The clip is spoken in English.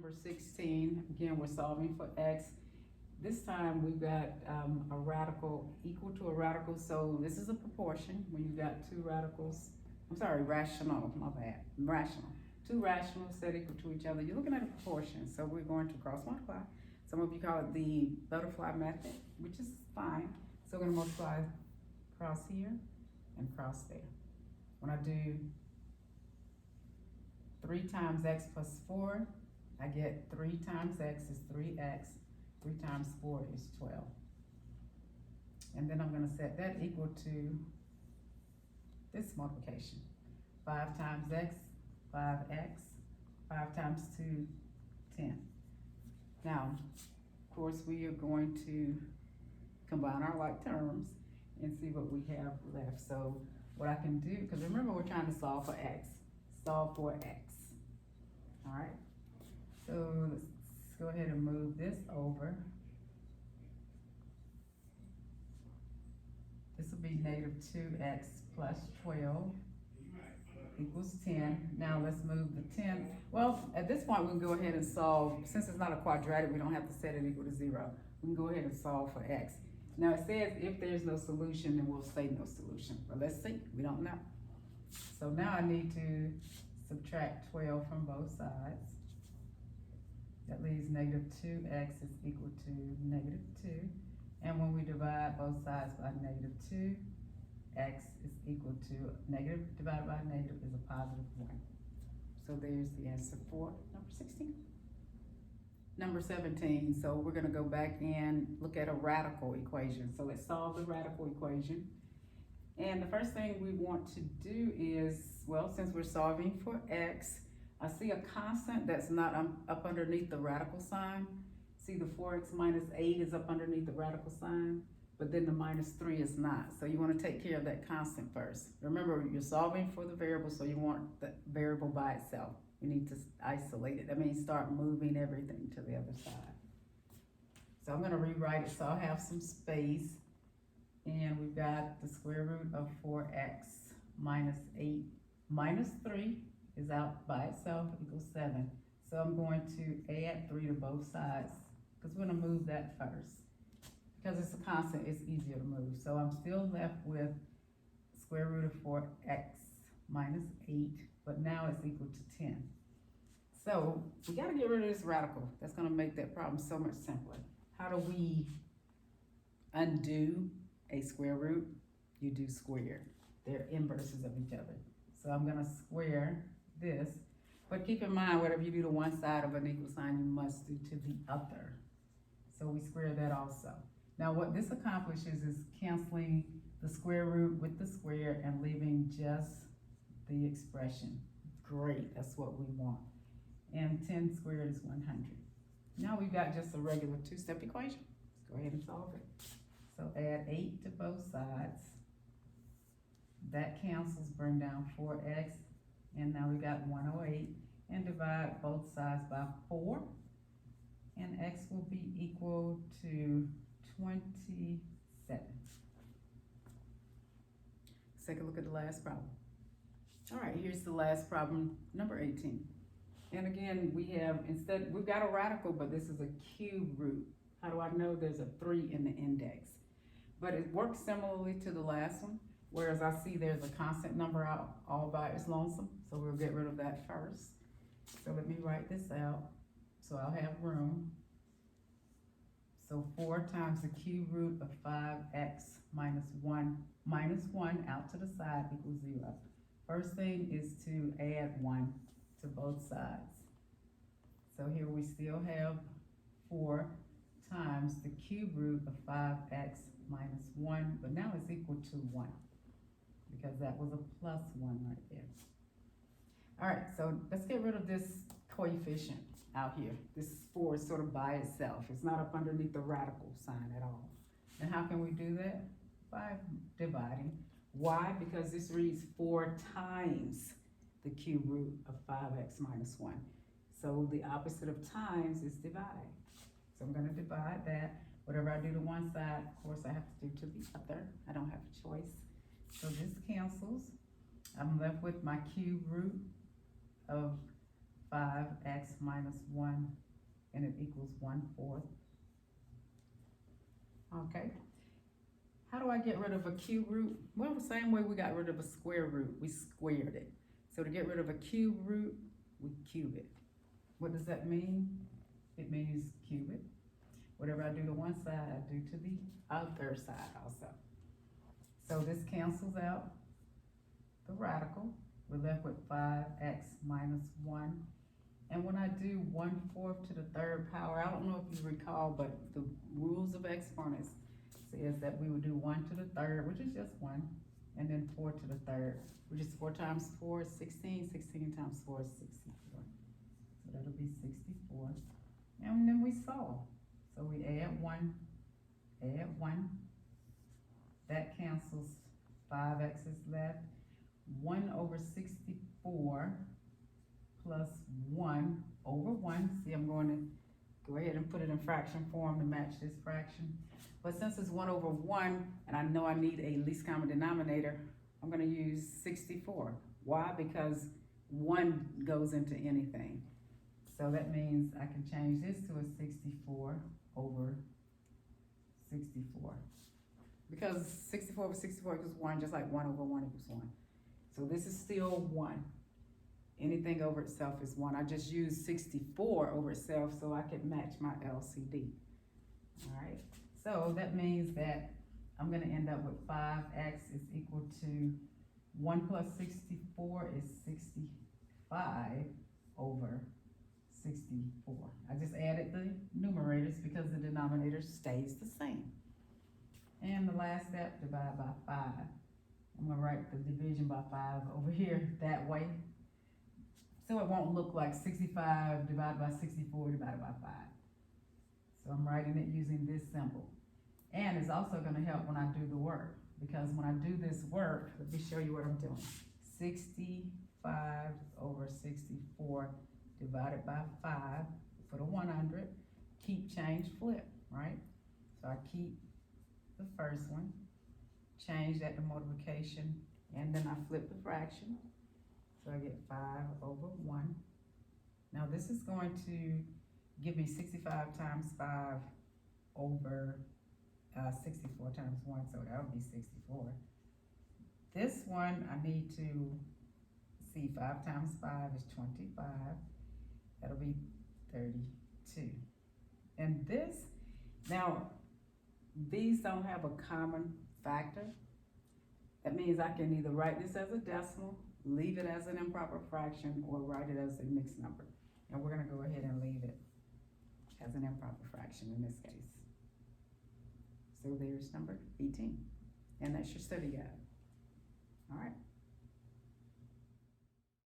number 16, again, we're solving for x. This time we've got a radical equal to a radical, so this is a proportion when you've got two radicals, rational, my bad, rational. Two rationals set equal to each other. You're looking at a proportion, so we're going to cross multiply. Some of you call it the butterfly method, which is fine. So we're gonna multiply across here and across there. When I do 3 times x plus 4, I get 3 times x is 3x, 3 times 4 is 12. And then I'm gonna set that equal to this multiplication. 5 times x, 5x, 5 times 2, 10. Now, of course, we are going to combine our like terms and see what we have left. So what I can do, because remember we're trying to solve for x. Solve for x. All right. So let's go ahead and move this over. This will be negative 2x plus 12 equals 10. Now let's move the 10. Well, at this point we can go ahead and solve. Since it's not a quadratic, we don't have to set it equal to 0. We can go ahead and solve for x. Now it says if there's no solution, then we'll say no solution. But let's see, we don't know. So now I need to subtract 12 from both sides. That leaves negative 2x is equal to negative 2. And when we divide both sides by negative 2, x is equal to negative divided by negative is a positive 1. So there's the answer for number 16. Number 17, so we're gonna go back and look at a radical equation. So let's solve the radical equation. And the first thing we want to do is, well, since we're solving for x, I see a constant that's not up underneath the radical sign. See the 4x minus 8 is up underneath the radical sign, but then the minus 3 is not. So you want to take care of that constant first. Remember, you're solving for the variable, so you want the variable by itself. You need to isolate it. That means start moving everything to the other side. So I'm going to rewrite it so I'll have some space. And we've got the square root of 4x minus 8 minus 3 is out by itself equals 7. So I'm going to add 3 to both sides because we're going to move that first. Because it's a constant, it's easier to move. So I'm still left with square root of 4x minus 8, but now it's equal to 10. So we got to get rid of this radical. That's going to make that problem so much simpler. How do we undo a square root? You do square. They're inverses of each other. So I'm going to square this. But keep in mind, whatever you do to one side of an equal sign, you must do to the other. So we square that also. Now what this accomplishes is canceling the square root with the square and leaving just the expression. Great, that's what we want. And 10 squared is 100. Now we've got just a regular two-step equation. Let's go ahead and solve it. So add 8 to both sides. That cancels, bring down 4x. And now we got 108. And divide both sides by 4. And x will be equal to 27. Let's take a look at the last problem. All right, here's the last problem, number 18. And again, we've got a radical, but this is a cube root. How do I know there's a 3 in the index? But it works similarly to the last one, whereas I see there's a constant number out all by its lonesome, so we'll get rid of that first. So let me write this out, so I'll have room. So 4 times the cube root of 5x minus 1 out to the side equals 0. First thing is to add 1 to both sides. So here we still have 4 times the cube root of 5x minus 1, but now it's equal to 1 because that was a plus 1 right there. All right, so let's get rid of this coefficient out here. This 4 is sort of by itself. It's not up underneath the radical sign at all. And how can we do that? By dividing. Why? Because this reads 4 times the cube root of 5x minus 1. So the opposite of times is divide. So I'm going to divide that. Whatever I do to one side, of course, I have to do to the other. I don't have a choice. So this cancels. I'm left with my cube root of 5x minus 1, and it equals 1/4. Okay. How do I get rid of a cube root? Well, the same way we got rid of a square root, we squared it. So to get rid of a cube root, we cube it. What does that mean? It means cube it. Whatever I do to one side, I do to the other side also. So this cancels out the radical. We're left with 5x minus 1. And when I do 1/4 to the third power, I don't know if you recall, but the rules of exponents says that we would do 1 to the third, which is just 1, and then 4 to the third, which is 4 times 4 is 16, 16 times 4 is 64. So that'll be 64. And then we solve. So we add 1, that cancels, 5x is left. 1 over 64 plus 1 over 1. See, I'm going to go ahead and put it in fraction form to match this fraction. But since it's 1 over 1, and I know I need a least common denominator, I'm going to use 64. Why? Because 1 goes into anything. So that means I can change this to a 64 over 64. Because 64 over 64 equals 1, just like 1 over 1 equals 1. So this is still 1. Anything over itself is 1. I just used 64 over itself so I could match my LCD. All right. So that means that I'm going to end up with 5x is equal to 1 plus 64 is 65 over 64. I just added the numerators because the denominator stays the same. And the last step, divide by 5. I'm going to write the division by 5 over here that way. So it won't look like 65 divided by 64 divided by 5. So I'm writing it using this symbol. And it's also going to help when I do the work, because when I do this work, let me show you what I'm doing. 65 over 64 divided by 5, put a 100, keep, change, flip, right? So I keep the first one, change that to multiplication, and then I flip the fraction. So I get 5 over 1. Now this is going to give me 65 times 5 over 64 times 1, so that would be 64. This one I need to see, 5 times 5 is 25. That'll be 32. And this, now these don't have a common factor. That means I can either write this as a decimal, leave it as an improper fraction, or write it as a mixed number. And we're going to go ahead and leave it as an improper fraction in this case. So there's number 18, and that's your study guide.